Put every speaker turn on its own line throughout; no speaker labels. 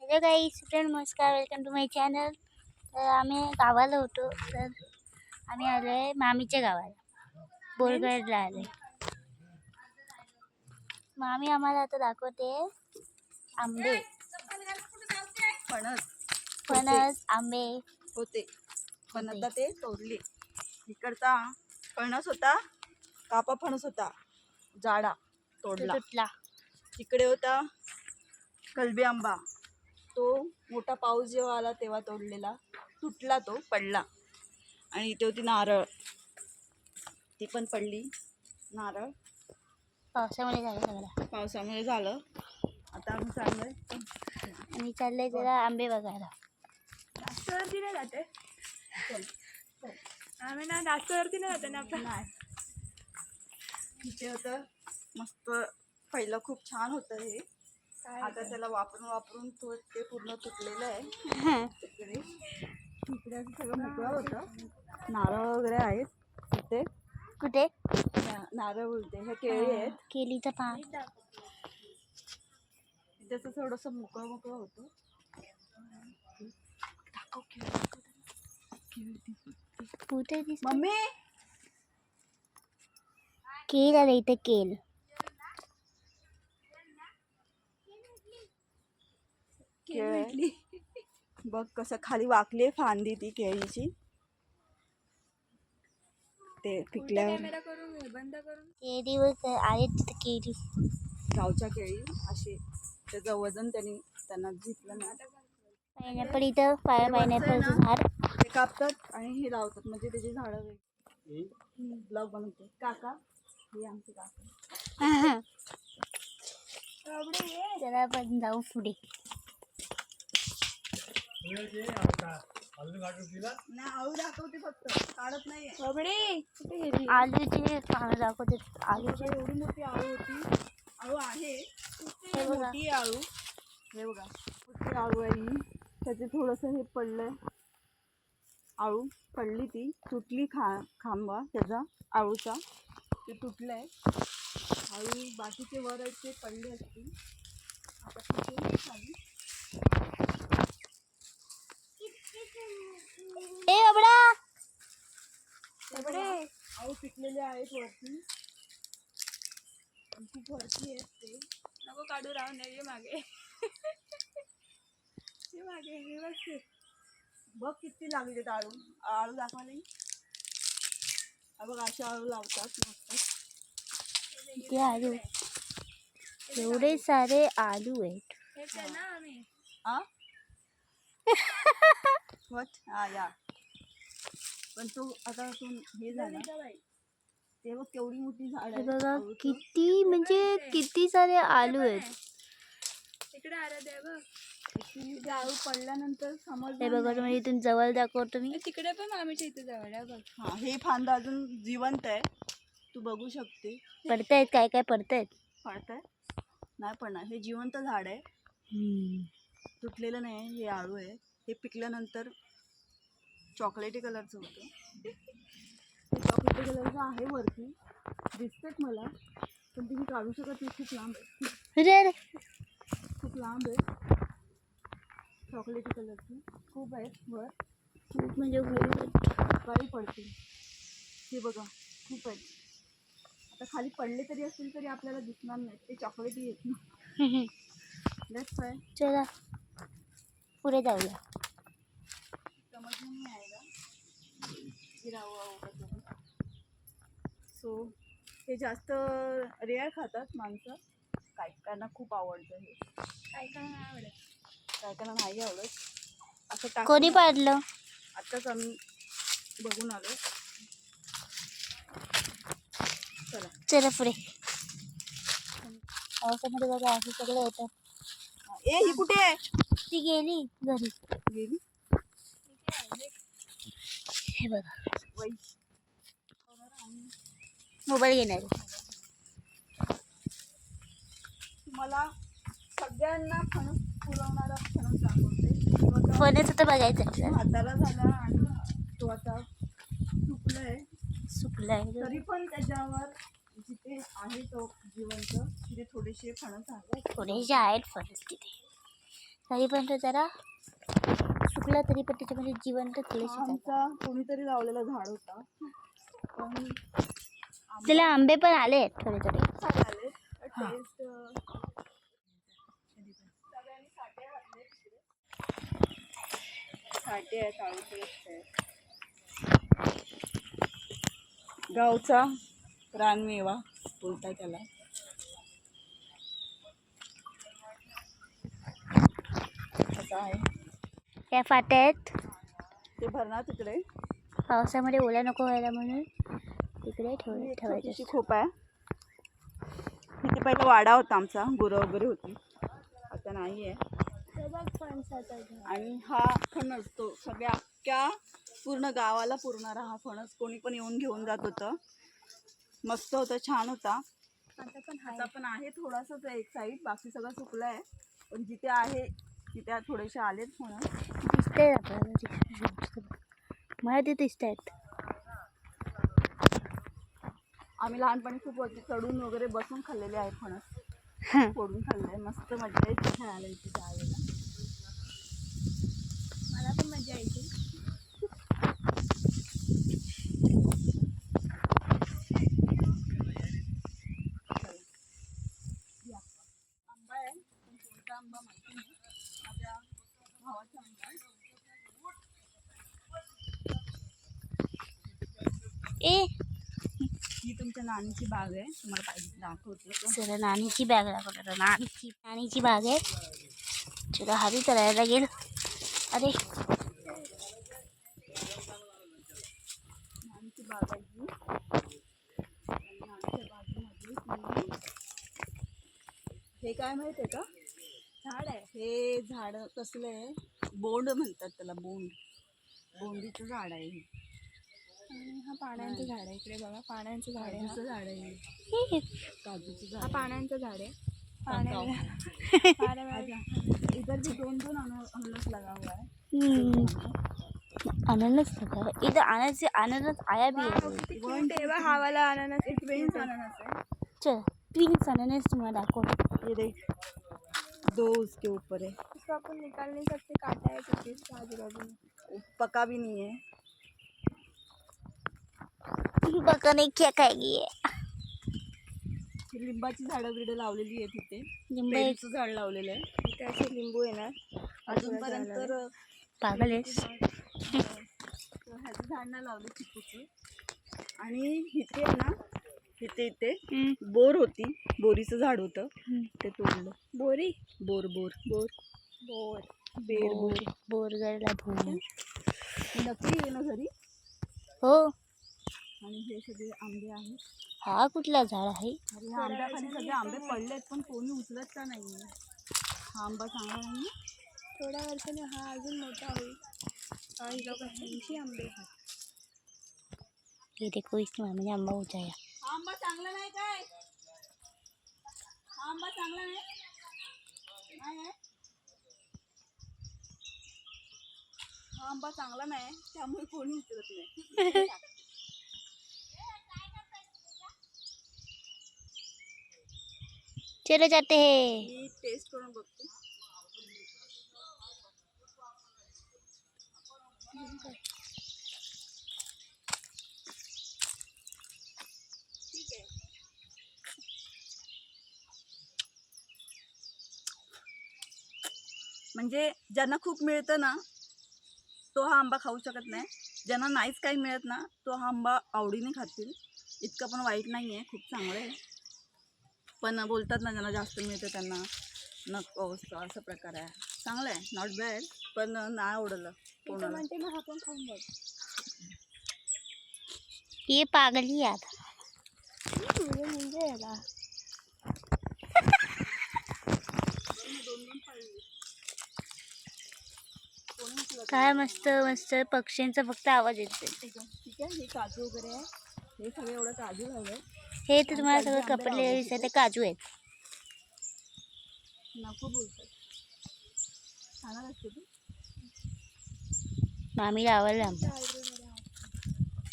Hello गाईस, friend नमस्कार, welcome to my channel. तर आम्ही गावाला होतो, तर आम्ही आलो आहे मामीच्या गावाला, बोरगडला आलो आहे. मामी आम्हाला आता दाखवते आंबे, फणस आंबे
होते पण आता ते तोडले. इकडचा फणस होता, कापा फणस होता, जाडा तोडला.
तुटला.
इकडे होता कलबी आंबा, तो मोठा पाऊस जेव्हा आला तेव्हा तोडलेला, तुटला, तो पडला. आणि इथे होती नारळ, ती पण पडली. नारळ पावसामुळे झालं. आता आम्ही चाललोय
जरा आंबे बघायला.
जास्त वरती नाही जाते, आम्ही ना जास्त वरती नाही जाते ना. नाही, इथे होतं मस्त, पहिलं खूप छान होतं हे. आता त्याला वापरून वापरून ते पूर्ण तुटलेलं आहे. इकडे असं सगळं मोकळं होतं, नारळ वगैरे आहेत इथे.
कुठे
नारळ बोलते, हे केळी आहेत,
केलीचं पान.
त्याचं थोडंसं मोकळं मोकळं होतं. मम्मी
केल आलं इथे, केल.
केळी बघ कसं खाली वाकली फांदी ती केळीची. ते पिकल्यावर
केळीवर आले तिथे केळी,
गावच्या केळी असे. त्याचं वजन त्यांना घेतलं ना.
पायनॅपल इथं पायनॅपलचं झाड.
ते कापतात आणि हे लावतात, म्हणजे त्याची झाडं ब्लॉग बनवते. काका हे आमचे काका.
चला आपण जाऊ पुढे.
आळू दाखवते फक्त, काढत नाही.
आलूची पानं दाखवते. आलूची
एवढी मोठी आळू होती. आळू आहे मोठी आळू, हे बघा मोठी आळू आहे ही. त्याचे थोडंसं हे पडलंय, आळू पडली, ती तुटली. खांबा त्याचा आळूचा ते तुटलंय. आळू बाकीचे वर आहेत ते पडले असतील. आता खाली आळू पिकलेले आहेत वरती, खूप वरती आहेत. ते नको काढू, राहून ये मागे. मागे बघ किती लागले आळू. आळू दाखवायला बघ, असे आळू लावतात मस्त.
आलू, एवढे सारे आलू आहेत.
या पण तो आता हे झाला, ते बघ केवढी मोठी झाड आहे.
बघा किती, म्हणजे किती सारे आलू आहेत.
तिकडे आळू पडल्यानंतर समज
हे बघा, तुम्ही इथून जवळ दाखवतो मी.
तिकडे पण आम्हीच्या इथे जवळ आहे बघ. हा, हे फांद अजून जिवंत आहे, तू बघू शकते.
पडतायत, काय काय पडतायत.
नाही पडणार, हे जिवंत झाड आहे, तुटलेलं नाही. हे आळू आहे, हे पिकल्यानंतर चॉकलेटी कलरचं होतं. हे चॉकलेटी कलरचं आहे, वरती दिसतेच मला, पण तुम्ही काढू शकत नाही, खूप लांब आहे. खूप लांब आहे, चॉकलेटी कलरची खूप आहेत वर.
खूप म्हणजे
काही पडतील, हे बघा खूप आहेत. आता खाली पडले तरी असतील तरी आपल्याला दिसणार नाही, ते चॉकलेटी येत ना.
चला पुढे जाऊया.
समज नाही आएगा सो हे जास्त रेअर खातात माणसं, काही काहींना खूप आवडतं हे, काही काहींना नाही आवडत. असं
कोणी पाडलं?
आत्ताच आम्ही बघून आलो.
चला पुढे. पावसामध्ये बघा असं सगळं येतं.
ही कुठे आहे?
ती गेली घरी. हे बघा, मोबाईल घेणार.
तुम्हाला सगळ्यांना फणस पुरवणारा फणस दाखवते.
फणस तर बघायचं,
हाताला झाला आणि तो आता सुकलाय, तरी पण त्याच्यावर जिथे आहे तो जिवंत, तिथे थोडेसे फणस आहेत.
थोडेसे आहेत फणस तिथे. तरी पण तो जरा सुकला तरी पण त्याच्यामध्ये जिवंत थोडेसे
आमचा कोणीतरी लावलेला झाड होता पण
त्याला आंबे पण आले आहेत थोडे थोडे.
आले
हा.
टेस्ट साठे आहेत आळूचे आहे. गावचा रानमेवा बोलतात त्याला. असं आहे
या फाट्या आहेत.
ते भरणार तिकडे.
पावसामध्ये ओल्या नको व्हायला म्हणून तिकडे
एक
ठेवायचे
छोटीशी
असतात.
खोप आहे. इथे पहिला वाडा होता आमचा, गुरं वगैरे होती, आता नाही आहे. आणि हा फणस तो सगळ्या अख्ख्या पूर्ण गावाला पुरणारा हा फणस कोणी पण येऊन घेऊन जात होतं. मस्त होतं, छान होता. आता पण आहे थोडासाच आहे एक साईड, बाकी सगळं सुकलं आहे. पण जिथे आहे तिथे थोडेसे आलेत फणस.
दिसतंय आपल्याला, मला ते दिसत आहेत.
आम्ही लहानपणी खूप वरती चढून वगैरे बसून खाल्लेले आहे फणस. फोडून खाल्लंय, मस्त मजा यायची खेळायला इथे त्यावेळेला. मला पण मजा यायची. आंबा आहे पण कोणता आंबा माहिती नाही. माझ्या भावाचा आंबा आहे. ही तुमच्या नानीची बाग आहे, तुम्हाला पाहिजे दाखवते.
चला नानीची बॅग दाखवतो. नानीची बाग आहे. चला हवी करायला लागेल. अरे
नानीची बाग आहे ही. आणि नानीच्या बागेमध्ये हे काय माहिती आहे का झाड आहे. हे झाड कसलं आहे, बोंड म्हणतात त्याला, बोंडीचं झाड आहे हे. आणि हा पाण्याचं झाड आहे. इकडे बघा, पाण्याचं झाड आहे. काजूचं झाड आहे. काजूचं झाड, हा पाण्याचं झाड आहे. इधर भी दोन अननस लगा हुआ है.
अननस लगा है इधर. अननस आया भी है.
हा वाला अननस ट्विन्स अननस है.
चल ट्विन्स अननस तुम्हाला दाखव.
ये देख, दो उसके ऊपर है. इसको अपन निकाल नहीं सकते, काटा है कुछ आजू बाजू में. पका भी नहीं है.
बकने क्या खाएगी.
लिंबाची झाडं बिडं लावलेली आहेत तिथे.
लिंब
पेरूचं झाड लावलेलं आहे. इथे असे लिंबू आहे ना, अजूनपर्यंत
पागल आहेस.
ह्याचं झाड नाही लावले चिकूचं. आणि इथे आहे ना, इथे बोर होती, बोरीचं झाड होतं, ते तोडलं. बोरी बोर बोर बोर बोर बेर बोर
बोरगडला बोर.
नक्की ये ना घरी.
हो.
आणि हे सगळे आंबे आहेत.
हा कुठला झाड आहे.
अरे ह्या आंब्याखाली सगळे आंबे पडलेत पण कोणी उचलत का नाही. हा आंबा चांगला नाही. थोड्या वर्षाने हा अजून मोठा होईल. आणि लोक 80 आंबे आहेत.
ये देखो इसमें मैंने आंबा उठाया.
हा आंबा चांगला नाही काय. हा आंबा चांगला नाही. नाही हा आंबा चांगला नाही, त्यामुळे कोणी उचलत नाही.
चले जाते हैं.
मी टेस्ट करून बघते. ठीक आहे. म्हणजे ज्यांना खूप मिळतं ना, तो हा आंबा खाऊ शकत नाही. ज्यांना नाहीच काही मिळत ना, तो हा आंबा आवडीने खातील. इतकं पण वाईट नाही आहे, खूप चांगलं आहे. पण बोलतात ना, ज्यांना जास्त मिळतं त्यांना नको असतं, असा प्रकार आहे. चांगलं आहे, नॉट बॅड, पण नाही आवडलं कोणाला. म्हणते मग आपण खाऊन बघ.
ये पागली यार.
म्हणजे याला
काय मस्त मस्त पक्ष्यांचा फक्त आवाज येते.
ठीक आहे. हे काजू वगैरे आहे. हे सगळे एवढं काजू लावलंय.
हे तर तुम्हाला सगळं कपडले दिसते काजू आहेत.
नको बोलतात. खाणार असते तू.
मामी लावायला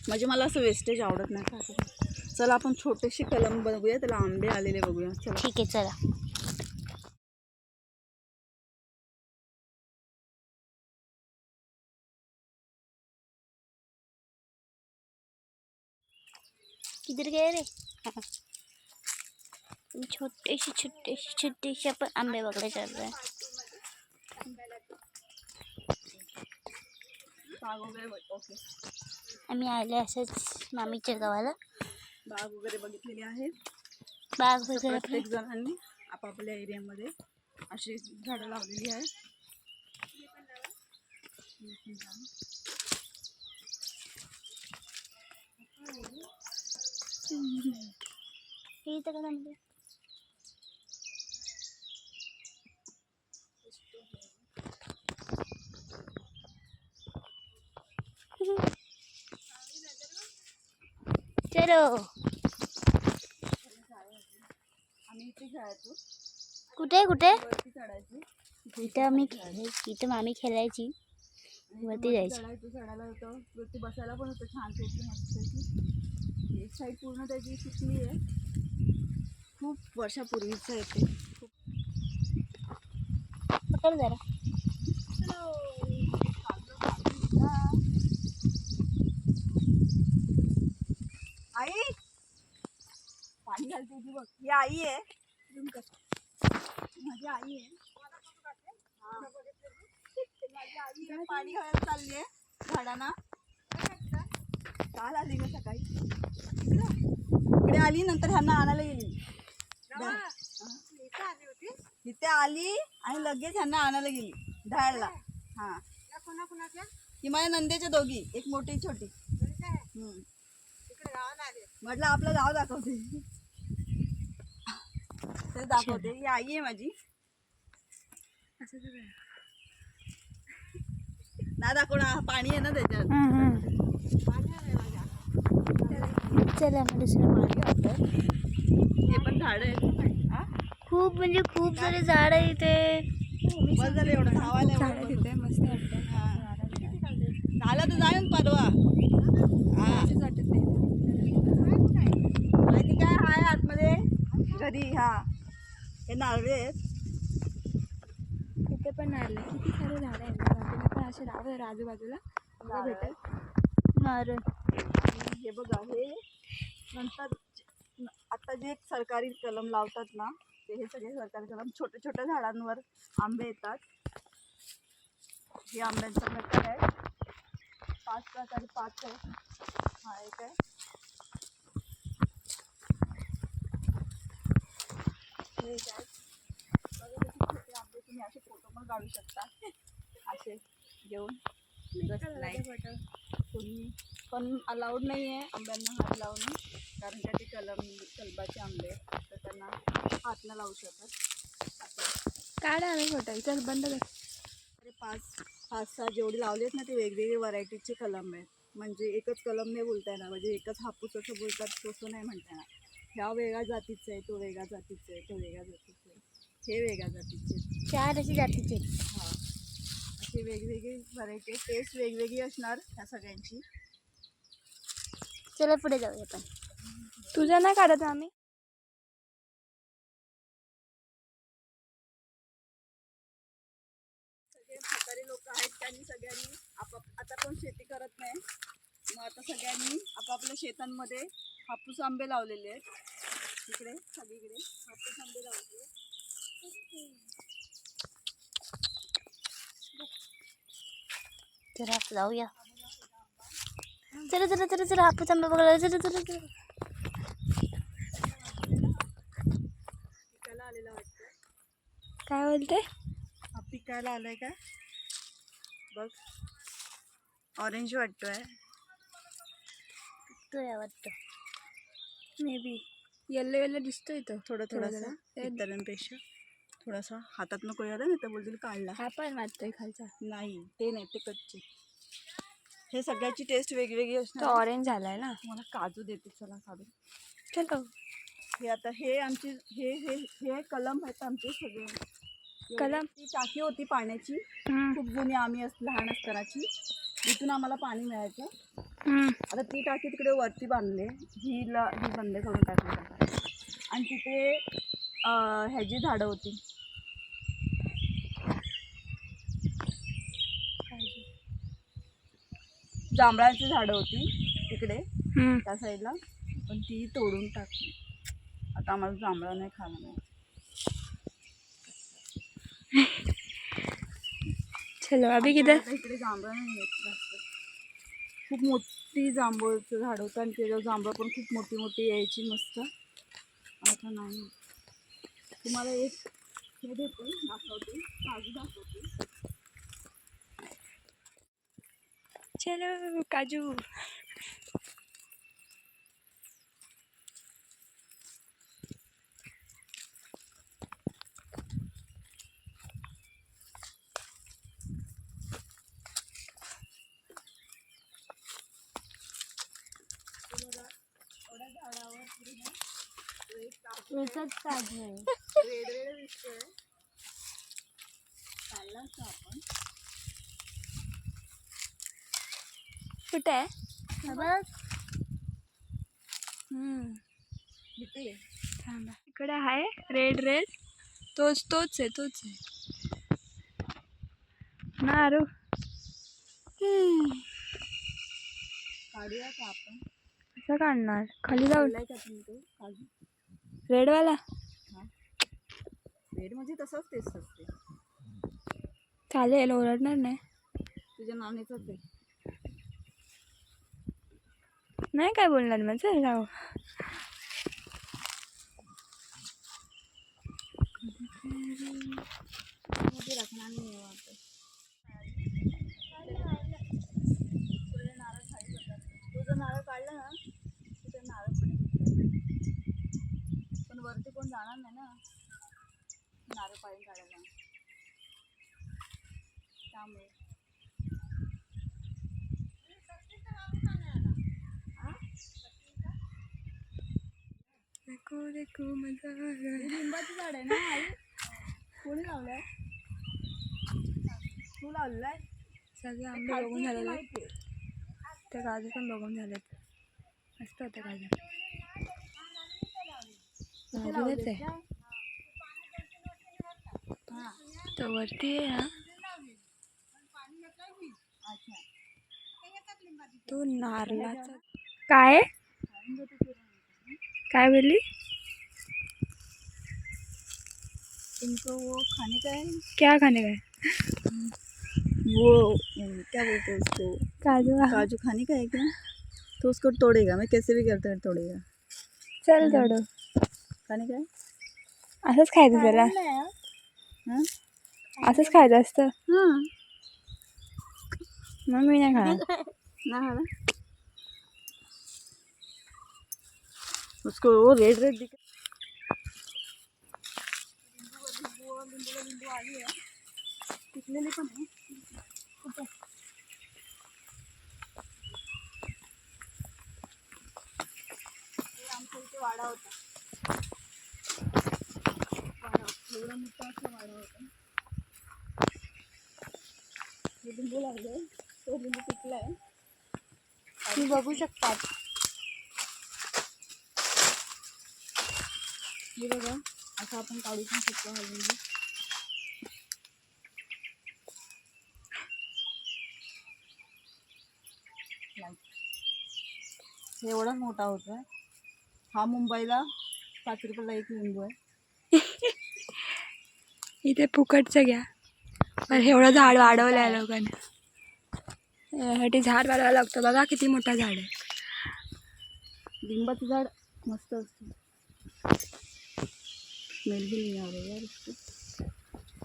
म्हणजे मला असं वेस्टेज आवडत नाही. चला आपण छोटेशी कलम बघूया, त्याला आंबे आलेले बघूया. चला
ठीक आहे चला. किधर गए रे? छोटेसे छोटेसे छोटेसे पण आंबे वगैरे चल रहे हैं.
बाग वगैरे ओके.
आम्ही आले असंच मामीच्या गावाला.
बाग वगैरे बघितलेली आहे.
बाग
असं
वगैरे
प्रत्येक जणांनी आपापल्या एरियामध्ये अशी झाडं लावलेली आहेत.
हे इथं का म्हणजे चलो.
आम्ही इथे खेळायचो.
कुठे कुठे?
वरती चढायचो.
इथं आम्ही खेळायची. इथं मामी खेळायची. वरती जायची.
चढायचो, चढायला होतं. वरती बसायला पण होतं छान पैकी मस्त. एक साईड पूर्ण त्याची सुकली आहे. खूप वर्षापूर्वीचं आहे ते.
पकड जरा.
आई पाणी घालते ती बघ. ही आई आहे. माझी आई आहे. माझी आई आहे. पाणी घालायला चालली आहे झाडांना. काल आली ग सकाळी. इकडे आली नंतर ह्यांना आणायला गेली. इथे आली आणि लगेच ह्यांना आणायला गेली ढाळला. हा ही माझ्या नंदेच्या दोघी, एक मोठी छोटी. म्हटलं आपलं गाव दाखवते. ते दाखवते. ही आई आहे माझी. ना दाखवणार पाणी आहे ना त्याच्यात.
चला मग दुसरं
पाणी हे पण झाड आहे.
खूप म्हणजे खूप सारे झाड आहे इथे.
बस झालं एवढं धावायला.
मस्त वाटतं.
झालं तर जाऊन परवा. माहिती काय हाय आतमध्ये घरी. हा हे नारळे आहेत.
तिथे पण नारळ किती सारे झाडं आहेत. बाजूला पण असे लावले आजूबाजूला भेटेल.
नारळ
हे बघा हे नंतर आता जे सरकारी कलम लावतात ना ते हे सगळे सरकारी कलम छोट्या छोट्या झाडांवर आंबे येतात. हे आंब्यांचा प्रकार आहे. 5 प्रकारे 5 आहे. हा एक आहे. हे एक आहे. छोटे आंबे तुम्ही असे फोटो पण काढू शकता असे घेऊन. कोणी पण अलाउड नाही आहे आंब्यांना हात लावणं, कारण का ते कलबाचे आंबे तर त्यांना हात न लावू शकत.
काढा आम्ही फोटो चल बंद कर.
अरे 5-6 जेवढे लावलेत ना ते वेगवेगळे व्हरायटीचे कलम आहेत. म्हणजे एकच कलम नाही बोलता येणार. म्हणजे एकच हापूस असं बोलतात तसं नाही म्हणता येणार. ह्या वेगळ्या जातीचं आहे, तो वेगळ्या जातीचं आहे, तो वेगळ्या जातीचं आहे, हे वेगळ्या जातीचे आहेत.
4 अशी जातीचे.
हां असे वेगवेगळे व्हरायटी. टेस्ट वेगवेगळी असणार ह्या सगळ्यांची.
चला पुढे जाऊया आपण.
तुझं नाही काढत आम्ही.
सगळे म्हातारे लोक आहेत त्यांनी सगळ्यांनी आता कोण शेती करत नाही. मग आता सगळ्यांनी आपापल्या शेतांमध्ये हापूस आंबे लावलेले आहेत. इकडे सगळीकडे हापूस आंबे लावले.
चला जाऊया. चला चला चला चला हापूस आंबे बघायला. चला चला चला.
पिकायला आलेला वाटतं.
काय बोलते?
हा पिकायला आलाय का बघ. ऑरेंज वाटतोय.
तो वाटतं
मे बी येल्लो येल्लो दिसतो इथं
थोडासा इतरांपेक्षा थोडासा. हातात नको यायला नाही तर बोलतील काढला.
हा पण वाटतोय खालचा.
नाही ते नाही, ते कच्चे. हे सगळ्याची टेस्ट वेगवेगळी
तो
असणार.
ऑरेंज झालाय ना.
मला काजू देते चला काढून.
चलो
हे आता हे आमची हे हे हे कलम आहेत आमचे सगळे.
कलम
ती टाकी होती पाण्याची खूप जुनी. आम्ही लहान असतानाची. इथून आम्हाला पाणी मिळायचं. आता ती टाकी तिकडे वरती बांधले. ही बंद करून टाकली. आणि तिथे ह्याची झाडं होती. जांभळाची झाडं होती तिकडे त्या साईडला. पण ती तोडून टाकली. आता आम्हाला जांभळा नाही खायला मिळत.
चलो अभी किधर?
आता इकडे जांभळा नाही येत जास्त. खूप मोठी जांभूळचं झाड होतं आणि त्याच्यावर जांभळं पण खूप मोठी मोठी यायची मस्त. आता नाही. तुम्हाला एक हे देते, दाखवते, काजू दाखवते.
चलो काजू.
एकच काजू आहे.
रेड रेड दिसतोय. काढला असता आपण.
कुठे आहे?
हा बघ.
इथे
थांबा. इकडे आहे रेड रेड. तोच आहे. नारू.
काढूया का आपण?
कसं काढणार? खाली जाऊन.
काढलाय का तुम्ही तो काजू?
रेडवाला.
रेड म्हणजे तसाच टेस्ट असते.
चालेल, ओरडणार नाही.
तुझ्या नानीचंच आहे.
नाही काय बोलणार मग. चल जाऊ.
तुझं नारळ काढलं ना तिथे नारळ पण येतात. पण वरती कोण जाणार नाही ना नारळ पाणी काढायला, त्यामुळे. लिंबाचं झाड आहे ना आई? कोणी लावलंय? तू लावलंय?
सगळे आंबे बघून झालेले. ते काजू पण बघून झालेत. मस्त होते काजू. बाजूलाच आहे तो, वरती आहे ना तो नारळाचा. काय काय बोलली?
तुमको वो खाने का है?
क्या खाने का है?
वो क्या बोलते हैं उसको?
काजू.
काजू खाने का है क्या? तो उसको तोड़ेगा, मैं कैसे भी करता है तोड़ेगा.
चल तोडू.
खाने का है?
असंच खायचं त्याला.
हाँ
असंच खायचं असतं.
हाँ
मग मी नाही खाणार.
ना हाँ ना उसको वो रेड रेड दिख. लिंबू आली आहे, पिकलेली पण आहे. कुठे? आमच्या इथे वाडा होता. एवढा मोठा असा वाडा होता. हे लिंबू लागले, तो लिंबू पिकलाय.
तुम्ही बघू शकतात.
हे बघा, असं आपण काढू पण शकतो हा लिंबू. एवढा मोठा होता. हा मुंबईला 5 रुपयाला एक लिंबू आहे.
इथे फुकटचं घ्या. पण एवढं झाड वाढवलं आहे लोकांनी. यासाठी झाड वाढवायला लागतं. बघा किती मोठा झाड आहे.
लिंबाचं झाड मस्त असतं. स्मेल भी नहीं आ रही यार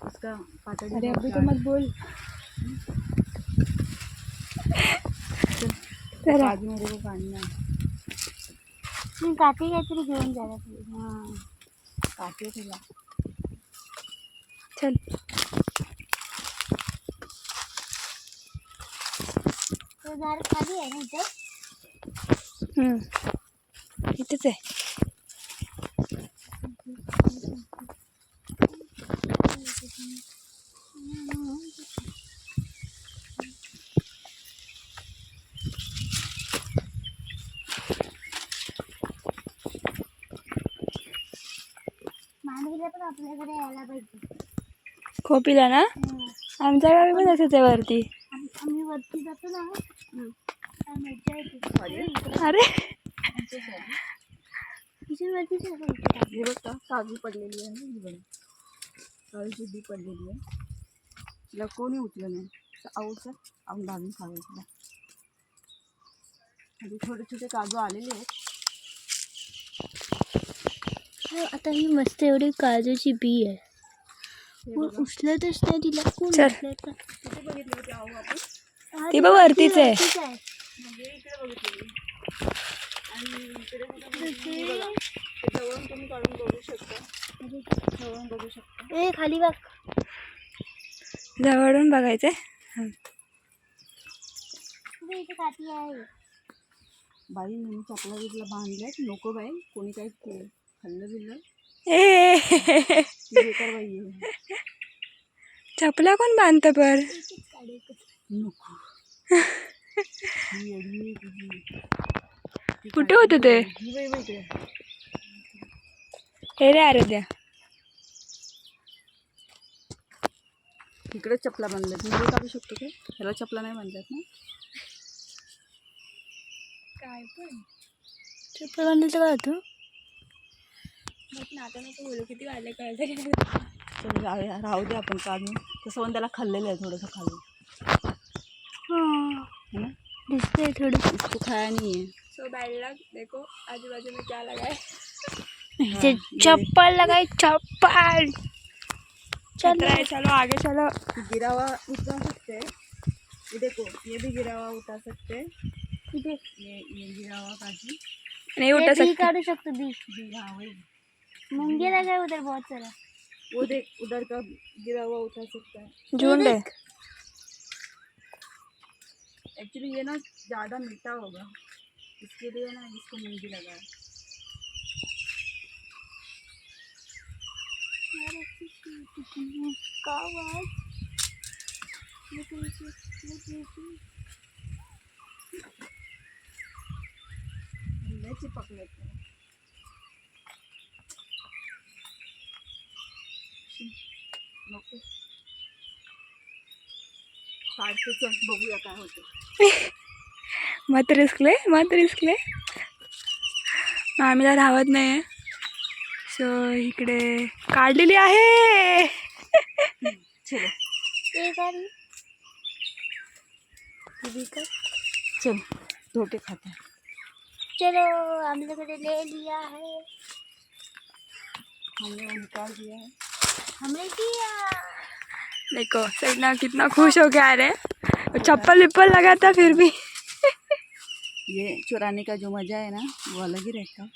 उसका पातळी.
अरे अभी तो मत बोल.
काजूमध्ये को काढणार.
तुम्ही काठी काहीतरी घेऊन जा.
हां काटे तुला.
चल.
तो झाड खाली आहे ना इथे.
इथेच आहे.
मांडवीला पण आपल्याकडे यायला पाहिजे.
खोपीला ना आमच्या गावी पण असंच आहे वरती.
आम्ही वरती जातो ना, मजा येते.
अरे
हे बघ काजू पडलेली आहे ना, ही बघ काजूची बी पडलेली आहे. तिला कोणी उचलं नाही. आवडतं आपण भाजून खावे तिला. म्हणजे छोटे छोटे काजू आलेले आहेत.
आता ही मस्त एवढी काजूची बी आहे.
हे
कोण
बघा.
उचलतच नाही तिला. कोण
चल.
उचलतं?
कुठे बघितली होती आहो आपण?
ती बघ वरतीच आहे.
म्हणजे इकडे बघितली. आणि इकडे कुठे बघितली? हे बघा. ते जवळून तुम्ही काढून बघू शकता. जवळून बघू शकता.
ए खाली बघ.
जवळून बघायचंय.
इथे काठी आहे.
बाई मी चपला बिपला बांधल्यात. नको बाई, कोणी काही खाल्लं बिल्लं
ए
ती बेकार बाई आहे.
चपला कोण बांधतं पर?
नको. ही एवढी आहे तुझी. ती
कुठे
काय
होतं ते?
ही बाई बाई इकडे.
हे रे आराध्या.
इकडे चपला बांधल्यात. मी काढू शकतो का? ह्याला चपला नाही बांधल्यात ना.
काय पण
चप्पल बांधायचं काय होतं?
आता नको बोलू, किती वाजले कळतं.
चल जाऊया, राहू दे आपण काढून. तसं पण त्याला खाल्लेलं आहे थोडंसं खाली है ना.
दिसतंय थोडं.
इसको खाया नहीं है.
सो बैड लक. देखो आजू बाजू में क्या लगा है.
इसे चप्पल लगाई, चप्पल.
खतरा है, चलो आगे चलो.
गिरा हुआ उठा सकते हैं. ये देखो, ये भी गिरा हुआ उठा सकते हैं. ये गिरा हुआ काजू.
नहीं उठा
बी
सकते.
काढू शकतो बी.
हाँ वही.
मुंगे लगा है उधर बहुत सारा.
वो देख, उधर का गिरा हुआ उठा सकता है.
झुंड है.
एक्चुअली ये ना ज़्यादा मीठा होगा, इसके लिए ना इसको मूंगी लगा है. लय चिपकले आहेत. नको काढते. चल बघूया काय होतं.
मत रिस्कले, मत रिस्कले. आम्हीला राहत नाही. सो इकडे काढलेली आहे.
चलो
ये काढी.
चल धोटे खाते.
चलो हम लोगों ने ले लिया है.
हमने वो निकाल दिया है.
हमने किया.
देखो सैना कितना खुश हो के आ रहे हैं. चप्पल विप्पल लगाता फिर भी.
ये चुराने का जो मज़ा है ना वो अलग ही रहता है.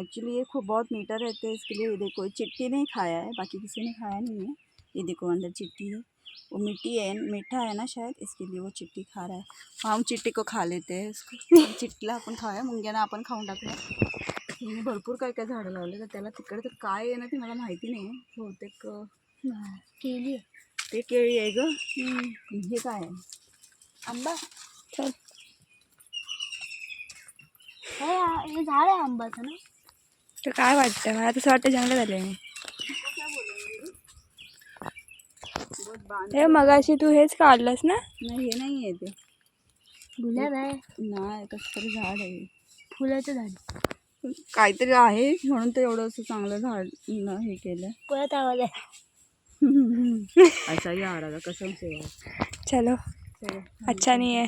एक्चुअली ये खूब बहुत मीठा रहता है. इसके लिए ये देखो चिट्टी नहीं खाया है, बाकी किसी ने खाया नहीं है. ये देखो अंदर चिट्टी है. वो मिट्टी है, मीठा है ना शायद, इसके लिए वो चिट्टी खा रहा है. हम चिट्टी को खा लेते हैं. इसको चिट्टीला आपण खाऊया, मुंग्यांना आपण खाऊन टाकूया. तिने भरपूर काय काय झाडं लावले तर त्याला तिकडे तर काय आहे ना ते मला माहिती नाही. बहुतेक
केली.
ते केळी आहे ग. हे काय आहे?
आंबा.
चल.
हे झाड आहे आंबाचं ना.
तर काय वाटतं मला तसं वाटतं जंगल झाले. हे मगाशी तू हेच काढलंस ना.
नाही हे नाही आहे ते.
गुलाब आहे.
नाही कसं तरी झाड आहे.
फुलाचं झाड.
काहीतरी आहे म्हणून तर एवढं असं चांगलं झाड हे केलं.
परत आवाज आहे.
ऐसा ही आ रहा था कसम से यार.
चलो
चलो
अच्छा नहीं है.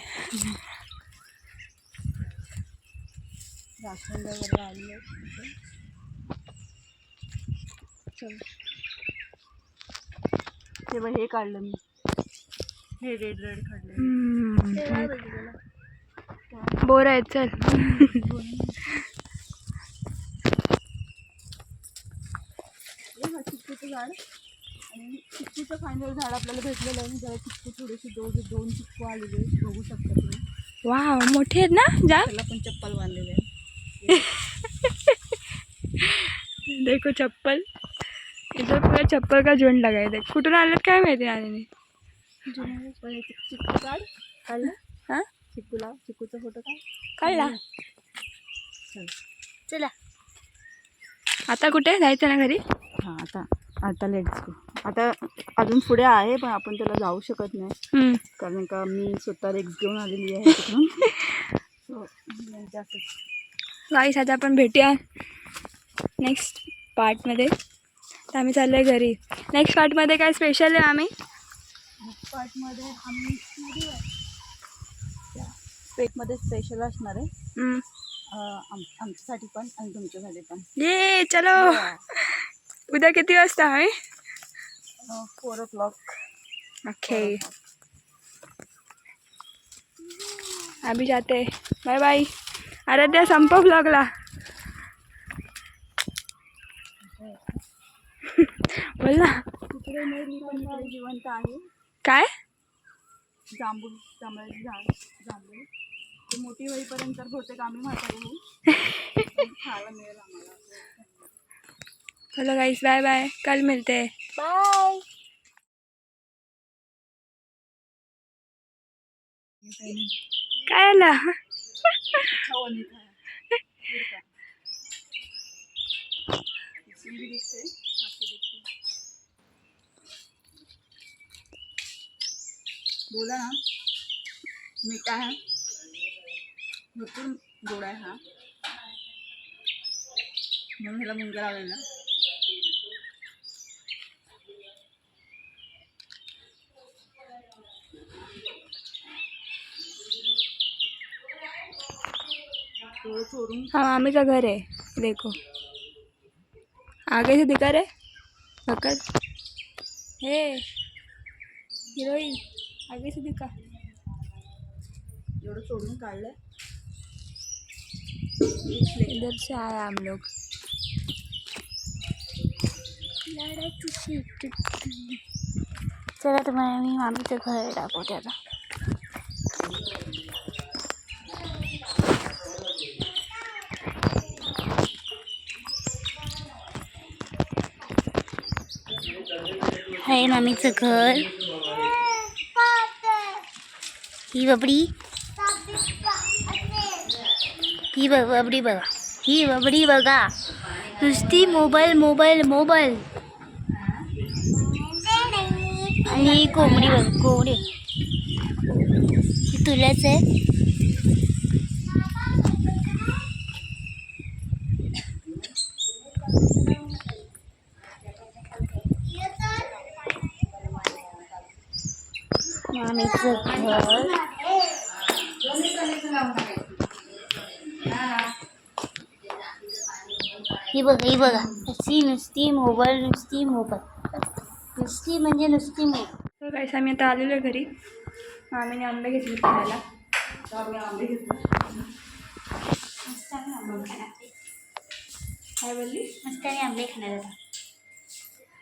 राशन वगैरे आले. चल ते बघ हे काढलं मी. हे रेड काढलं.
ते काय बघितलं.
बोर आहेत. चल
हे चिक्कूचं झाड आणि चिक्कूचं फायनल झाड आपल्याला भेटलेलं आहे. जरा चिक्कू थोडेसे दोन चिक्कू आलेले बघू शकता तुम्ही.
वाव मोठे आहेत ना जाम.
त्याला पण चप्पल बांधलेले आहे.
देखो चप्पल. इधर पूरा चप्पल का झुंड लगा है. देख कुठून आलेत काय माहिती. आलेने
चिक्कू काढलं.
हां
चिक्कूचा फोटो
काढला.
चला
आता कुठे जायचं ना घरी.
हां आता लेट्स गो. आता अजून पुढे आहे पण आपण त्याला जाऊ शकत नाही कारण का मी स्वतः रिक्स घेऊन आलेली आहे तिकडून. सो
गाईस आता आपण भेटूया नेक्स्ट पार्टमध्ये. तर आम्ही चाललो आहे घरी. नेक्स्ट पार्टमध्ये काय स्पेशल आहे आम्ही
पार्टमध्ये आम्ही पेटमध्ये स्पेशल असणार आहे आमच्यासाठी पण आणि तुमच्यासाठी पण.
ये चलो. उद्या किती वाजता आहे?
4 o'clock.
ओके अभी जाते. Bye bye. आराध्या संप व्लॉगला. बोल ना.
तिकडे मेरी पण इकडे जिवंत आहे.
काय?
जांभळाची झाड जांभूळ ती मोठी होईपर्यंत बहुतेक आम्ही म्हातारे होऊ. खायला मिळेल आम्हाला.
चलो गाइस बाय बाय. कल मिलते हैं.
बाय.
काय आला?
अच्छा वो नहीं खाया. इसलिए दिखते खाते दिखते. बोला ना. मीठा है भरपूर गोड आहे हा म्हणून ह्याला मुंग्या लावलेला. थोडं चोरून
हाँ मामी का घर है. देखो आगे से दिखा रहे. पकड़. हे हीरोइन आगे से दिखा.
एवढं चोरून काढलंय.
इधर से आया हम लोग.
चला तुम्हाला मी मामीचं घर दाखवते आता. हे मामीचं घर. ही बबडी. ही बबडी बघा. ही बबडी बघा नुसती मोबाईल मोबाईल मोबाईल. आणि ही कोंबडी बघ कोंबडी. ही तुलाच आहे. मामीचं घर. ही बघा ही बघा अशी नुसती मोबाईल नुसती मोबाईल नुसती म्हणजे नुसती मोबाईल.
तर गाइस आम्ही आता आलेलो आहे घरी. मामीने आंबे घेतले खायला.
आम्ही आंबे घेतले.
काय बोलली?
मस्त आणि आंबे खाणार होता.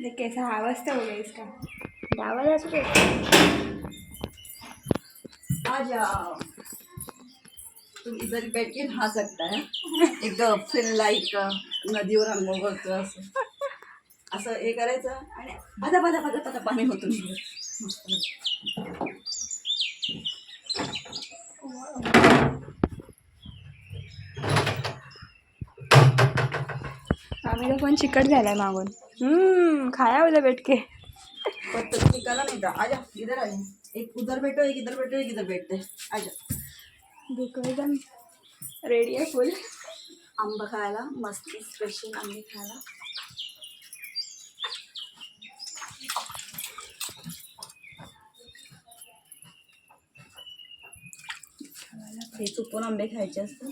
देख कैसा आवाज तो हो गया इसका.
गावाला असू दे.
आ जाओ. तुम इधर बैठ के नहा सकता है. एकदम फिर लाईक नदीवर अंघोळ करतो असं हे करायचं आणि बदा बदा बदा बदा पाणी होतं.
मामीला पण चिकट झालाय मागून. खाया उद्या बैठ के.
पत्ता निकाला नहीं था. आजा इधर आ. एक उधर बैठो एक इधर बैठो एक इधर बैठते. आजा.
देखो एकदम रेडी आहे फुल.
आंबा खायला मस्ती स्पेशल आंबे खायला. हे चुकून आंबे खायचे असतात.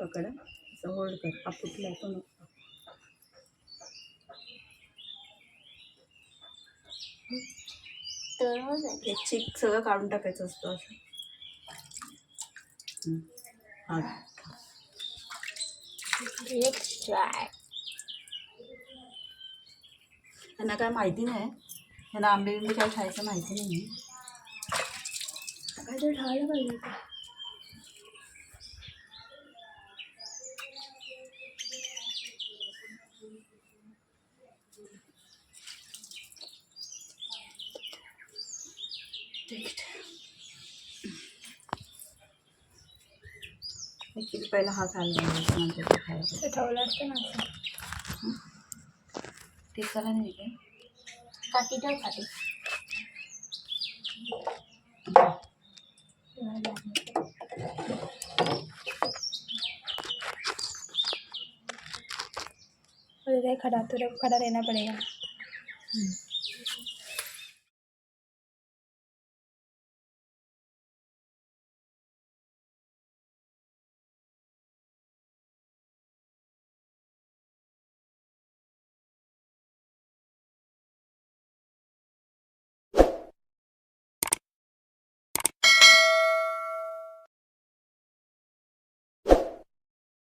पकड असं होल्ड कर. हा फुटलाय तो नको. हे चिक सगळं काढून टाकायचं असतं असं. हा त्यांना काय माहिती नाही. त्यांना आंबे बिंबे काय खायचं माहिती नाही.
काहीतरी ठेवायला पाहिजे.
ॲक्च्युली पहिला हा खायला नंतर ते खायला.
ठेवलं असतं ना असं.
ते करा नाही काय
काकीचं खाते.
खड़ा रहना पड़ेगा.